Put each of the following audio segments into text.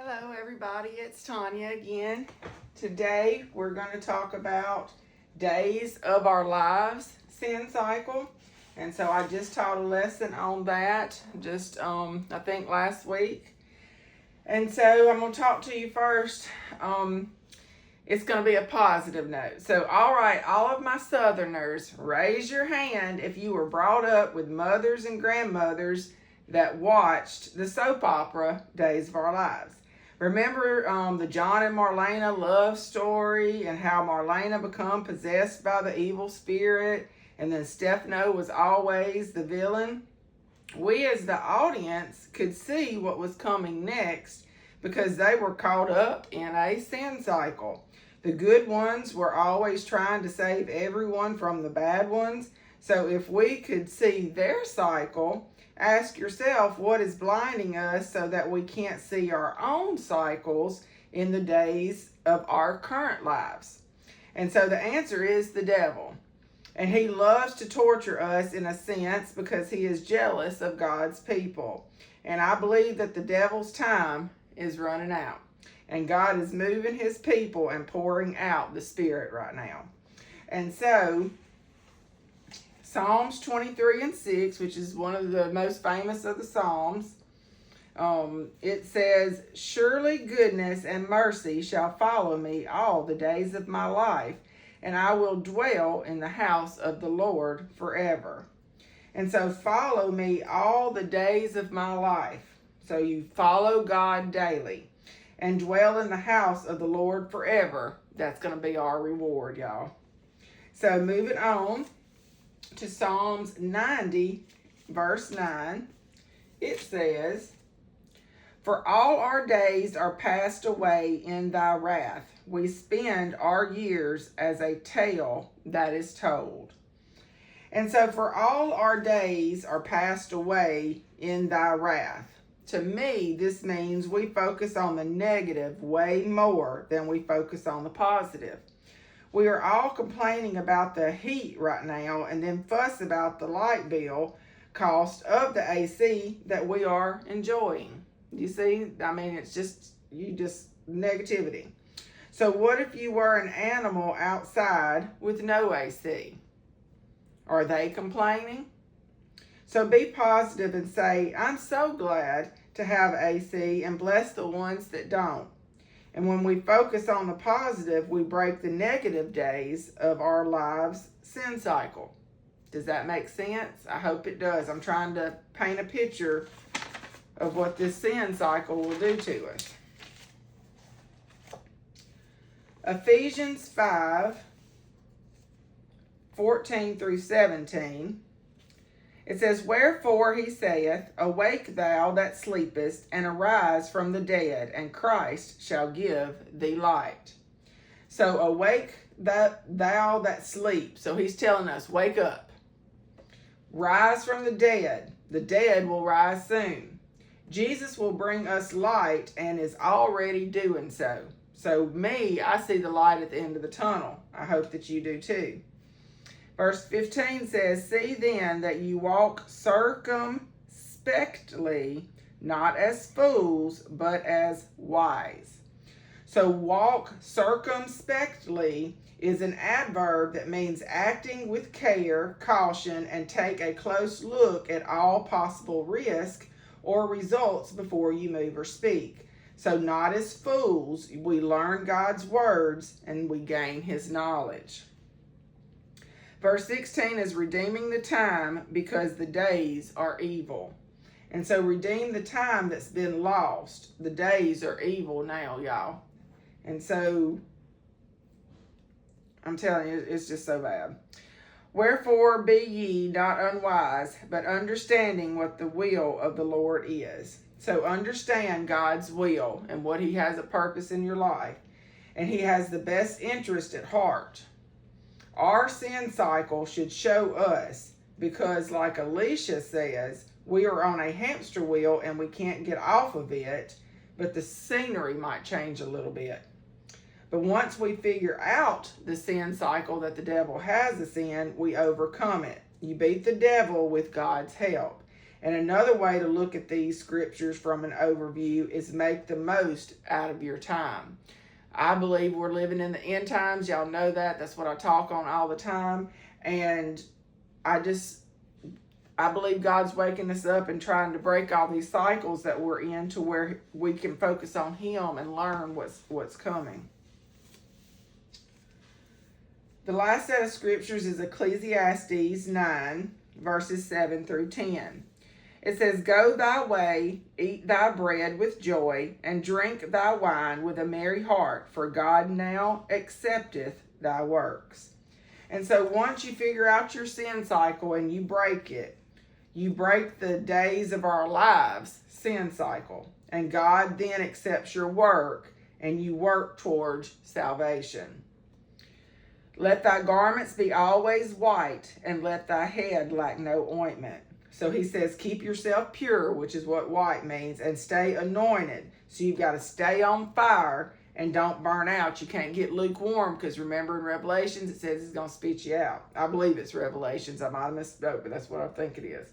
Hello everybody, it's Tanya again. Today we're going to talk about days of our lives sin cycle. And so I just taught a lesson on that I think last week. And so I'm going to talk to you first. It's going to be a positive note. So all right, all of my Southerners, raise your hand if you were brought up with mothers and grandmothers that watched the soap opera Days of Our Lives. Remember the John and Marlena love story and how Marlena become possessed by the evil spirit and then Stefano was always the villain? We as the audience could see what was coming next because they were caught up in a sin cycle. The good ones were always trying to save everyone from the bad ones. So if we could see their cycle, ask yourself what is blinding us so that we can't see our own cycles in the days of our current lives. And so the answer is the devil. And he loves to torture us in a sense because he is jealous of God's people. And I believe that the devil's time is running out. And God is moving his people and pouring out the Spirit right now. And so Psalms 23:6, which is one of the most famous of the Psalms, it says, "Surely goodness and mercy shall follow me all the days of my life, and I will dwell in the house of the Lord forever." And so follow me all the days of my life. So you follow God daily and dwell in the house of the Lord forever. That's going to be our reward, y'all. So moving on to Psalms 90, verse 9, it says, "For all our days are passed away in thy wrath. We spend our years as a tale that is told." And so for all our days are passed away in thy wrath. To me, this means we focus on the negative way more than we focus on the positive. We are all complaining about the heat right now and then fuss about the light bill cost of the AC that we are enjoying. You see, it's just negativity. So what if you were an animal outside with no AC? Are they complaining? So be positive and say, "I'm so glad to have AC and bless the ones that don't." And when we focus on the positive, we break the negative days of our lives' sin cycle. Does that make sense? I hope it does. I'm trying to paint a picture of what this sin cycle will do to us. Ephesians 5:14-17. It says, "Wherefore he saith, Awake thou that sleepest, and arise from the dead, and Christ shall give thee light." So awake thou that sleep. So he's telling us, wake up. Rise from the dead. The dead will rise soon. Jesus will bring us light and is already doing so. So I see the light at the end of the tunnel. I hope that you do too. Verse 15 says, "See then that you walk circumspectly, not as fools, but as wise." So walk circumspectly is an adverb that means acting with care, caution, and take a close look at all possible risk or results before you move or speak. So not as fools, we learn God's words and we gain his knowledge. Verse 16 is redeeming the time because the days are evil. And so redeem the time that's been lost. The days are evil now, y'all. And so I'm telling you, it's just so bad. "Wherefore be ye not unwise, but understanding what the will of the Lord is." So understand God's will and what he has a purpose in your life. And he has the best interest at heart. Our sin cycle should show us because, like Alicia says, we are on a hamster wheel and we can't get off of it, but the scenery might change a little bit. But once we figure out the sin cycle that the devil has us in, we overcome it. You beat the devil with God's help. And another way to look at these scriptures from an overview is make the most out of your time. I believe we're living in the end times. Y'all know that. That's what I talk on all the time. And I believe God's waking us up and trying to break all these cycles that we're in to where we can focus on Him and learn what's coming. The last set of scriptures is Ecclesiastes 9, verses 7 through 10. It says, "Go thy way, eat thy bread with joy, and drink thy wine with a merry heart, for God now accepteth thy works." And so once you figure out your sin cycle and you break it, you break the days of our lives sin cycle. And God then accepts your work and you work towards salvation. "Let thy garments be always white, and let thy head lack no ointment." So he says, keep yourself pure, which is what white means, and stay anointed. So you've got to stay on fire and don't burn out. You can't get lukewarm, because remember in Revelations it says it's going to spit you out. I believe it's Revelations. I might have misspoke, but that's what I think it is.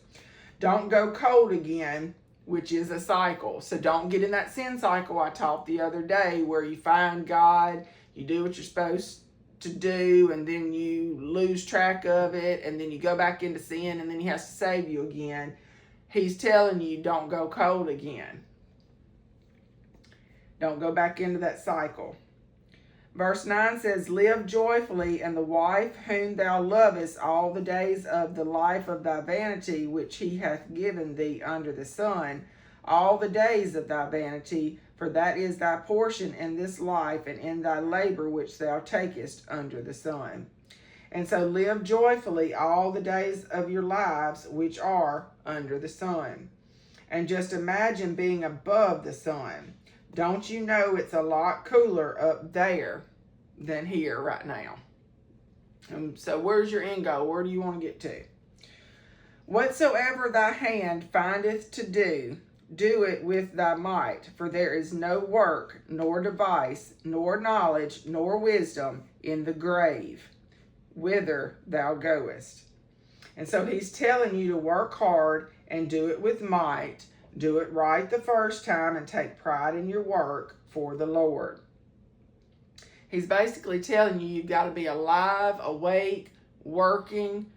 Don't go cold again, which is a cycle. So don't get in that sin cycle I taught the other day, where you find God, you do what you're supposed to do, and then you lose track of it, and then you go back into sin, and then He has to save you again. He's telling you, don't go cold again. Don't go back into that cycle. Verse 9 says, "Live joyfully in the wife whom thou lovest all the days of the life of thy vanity, which He hath given thee under the sun, all the days of thy vanity, for that is thy portion in this life, and in thy labor which thou takest under the sun." And so live joyfully all the days of your lives which are under the sun. And just imagine being above the sun. Don't you know it's a lot cooler up there than here right now? And so where's your end goal? Where do you want to get to? "Whatsoever thy hand findeth to do, do it with thy might, for there is no work, nor device, nor knowledge, nor wisdom in the grave, whither thou goest." And so he's telling you to work hard and do it with might. Do it right the first time and take pride in your work for the Lord. He's basically telling you you've got to be alive, awake, working,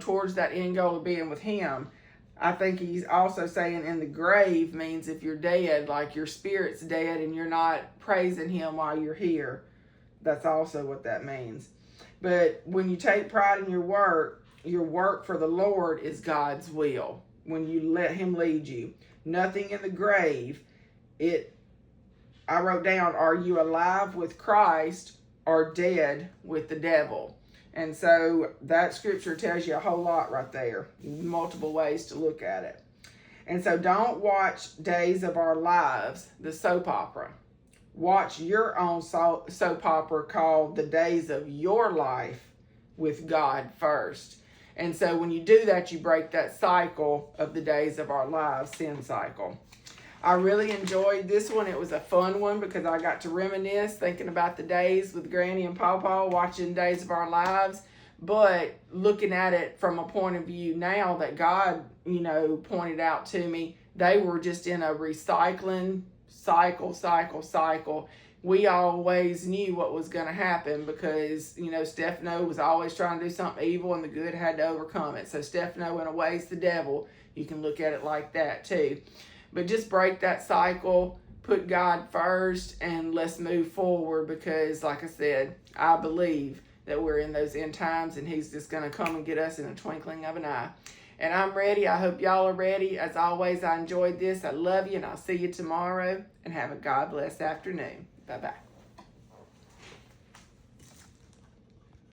towards that end goal of being with Him. I think he's also saying in the grave means if you're dead, like your spirit's dead and you're not praising Him while you're here. That's also what that means. But when you take pride in your work for the Lord is God's will. When you let Him lead you. Nothing in the grave. I wrote down, are you alive with Christ or dead with the devil? And so that scripture tells you a whole lot right there. Multiple ways to look at it. And so don't watch Days of Our Lives, the soap opera. Watch your own soap opera called The Days of Your Life with God first. And so when you do that, you break that cycle of the days of our lives, sin cycle. I really enjoyed this one. It was a fun one because I got to reminisce, thinking about the days with Granny and Pawpaw, watching Days of Our Lives, but looking at it from a point of view now that God, pointed out to me, they were just in a recycling cycle. We always knew what was going to happen because, Stefano was always trying to do something evil and the good had to overcome it. So Stefano, in a way, is the devil. You can look at it like that too. But just break that cycle, put God first, and let's move forward because, like I said, I believe that we're in those end times and He's just going to come and get us in a twinkling of an eye. And I'm ready. I hope y'all are ready. As always, I enjoyed this. I love you, and I'll see you tomorrow. And have a God bless afternoon. Bye-bye.